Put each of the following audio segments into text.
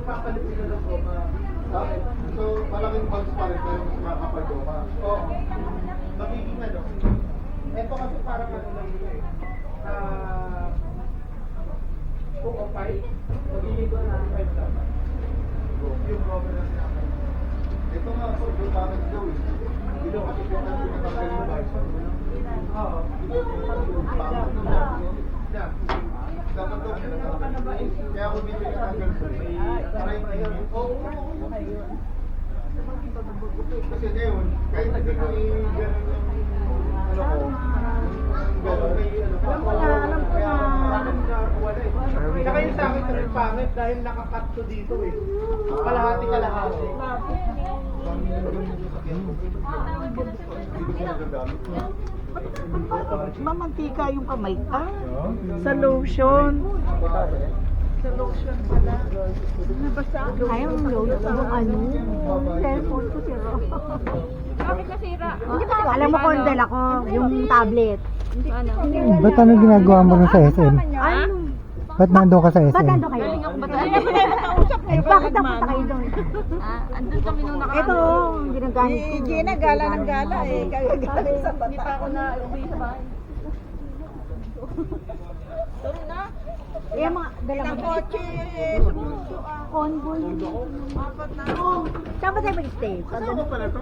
nagpapalit sila ng goma. Okay. So, malaking bounce pa rin pero mas makakapal goma. Oo. Magiging ano. Ito kasi parang ano lang ito eh. Kung o 5, magiging ko na 5 dapat. Yung goma na sinakay. Ito nga po, yung bakit daw eh. Hindi daw kasi pinatanggal yung bounce. Oo. Yeah. Dapat daw kaya ako dito tinatanggal ko para yung kasi ngayon, kahit hindi ko i-gano'n yung ano ko, gano'n may ano saka yung sa akin rin pangit dahil nakakat to dito eh. Kalahati-kalahati. Mamantika yung kamay ka. Sa lotion. Sa lotion pala. Nabasa. Ayaw ng lotion. Yung ano? Cellphone ko sira. Bakit nasira? Hindi ba? Alam mo kung dala ko, yung tablet. Ba't ano ginagawa mo nun sa SM? Ano? Ba't nandun ka sa SM? Ba't nandun kayo? Bakit napunta kayo doon? Andun kami nung Ito, ginagamit ko. Gina, gala ng gala eh. Gagaling sa Hindi pa ako bata. na uwi sa bahay. Sorry na. Eh, mga dala Ng mo. kotse. Sumundo ah. Convoy. Apat na. Saan ba tayo mag-stay? Kasama pala to?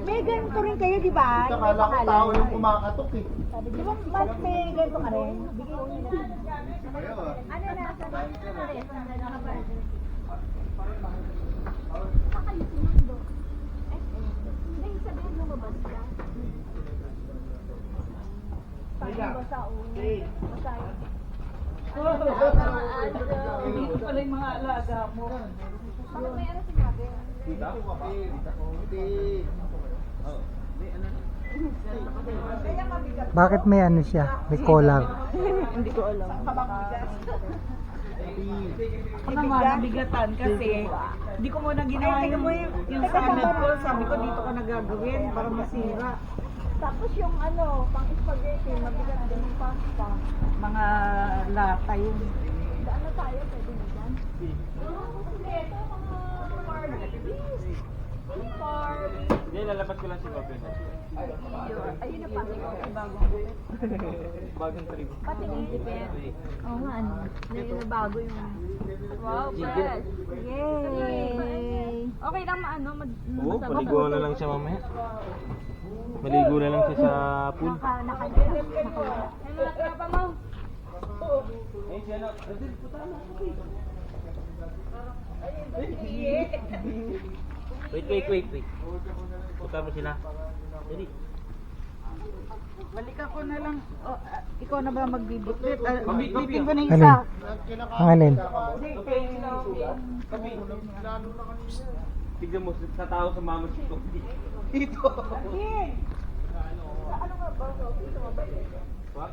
May ganito rin kayo, di ba? Yung may Akala ko tao pangalan. yung kumakatok eh. Di ba, mas may ganito ka rin? Bigay ko nila. Ayaw ah. Ano na, sa Dito pala yung mga alaga mo. Dita? Hindi. Bakit may ano siya? May collar. Hindi ko alam. Ako naman, nabigatan kasi hindi ko muna ginawa yung sanad ko. Sabi ko dito ko nagagawin para masira. Tapos yung ano, pang spaghetti, mabigat din yung pasta. Mga lata yun. Ano tayo, pwede na dyan? Hindi, lalabas ko lang si Bob yun. Ayun na pati ko, Bagong trip. pati yung tipid. Oo nga, ano, nabago yung... Wow, fresh. Yay! Okay lang maano, Oo, maligo na lang siya mamaya. Maligo na lang siya sa pool. Nakawala. Ay, mga tropa mo. Wait. Punta mo sila. Dali. Balik ako na lang. Oh, ikaw na ba magbibitbit? Bitbitin ko na yung Alin? isa. Ang alin? Tignan mo sa tao sa mama ko. Dito. What?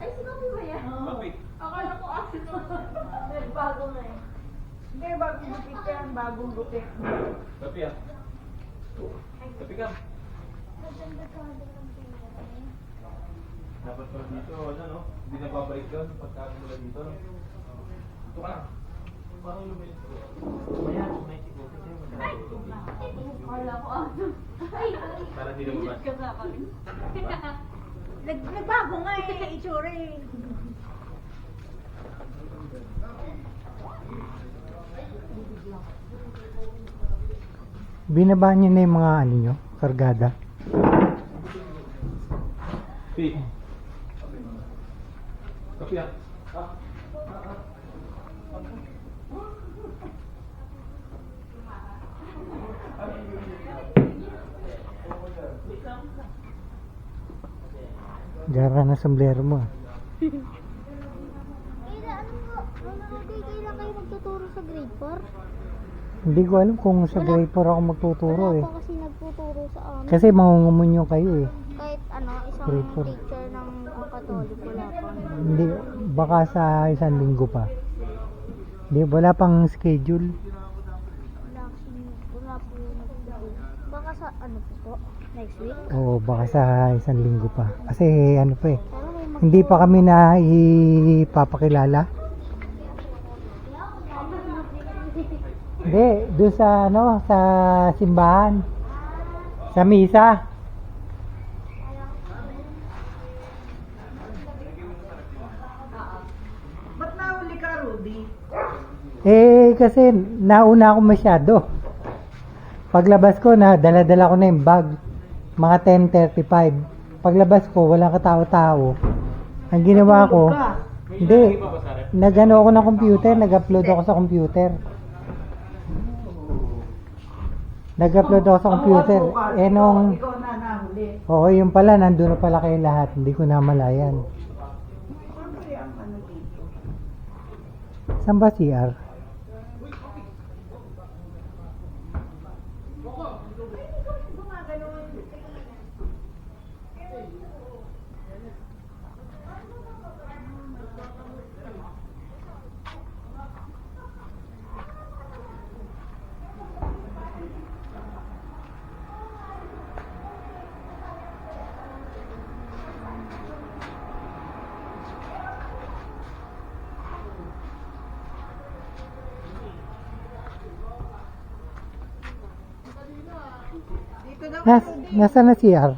Ay, sinabi ba yan? Bakit? Akala ko asin mo. Nagbago na eh. Hindi, bagong gupit yan. Bagong gupit. Tapi ah. Tapi ka. Dapat pala dito, ano no? Hindi na babalik doon pagkain mula dito, no? Ito ka lang. Parang lumilit ko. Maya, may siguro. Akala ko asin. Ay, Para di lumabas. nagbago nga eh, itsura eh. Binaba niyo na yung mga ano nyo? Kargada? Kapi. Kapi ah. Gara na sombrero mo. ah. Kailan kayo magtuturo sa grade 4? Hindi ko alam kung sa grade 4 ako magtuturo Wala eh. po kasi nagtuturo sa amin. Kasi mangungumunyo kayo eh. Kahit isang Grade four. teacher ng Katolik wala pa. Hindi, baka sa isang linggo pa. Hindi, wala pang schedule. Wala po nagtuturo. Baka sa po? Next week? Oo, baka sa isang linggo pa. Kasi ano pa eh. Sana may Hindi pa kami na ipapakilala. Hindi, doon sa sa simbahan. Sa misa. Ba't nahuli ka, Rudy? Kasi nauna ako masyado. Paglabas ko na, dala-dala ko na yung bag. Mga 10:35. Paglabas ko, walang katao-tao. Ang ginawa ko, hindi, nagano ako ng computer, nag-upload ako sa computer. Nag-upload ako sa computer. Nung, Ikaw na nahuli. oo, yung pala, nandun na pala kayo lahat. Hindi ko namalayan. Siyempre, ang ano dito. Saan ba CR? Dito daw. Nasaan na CR?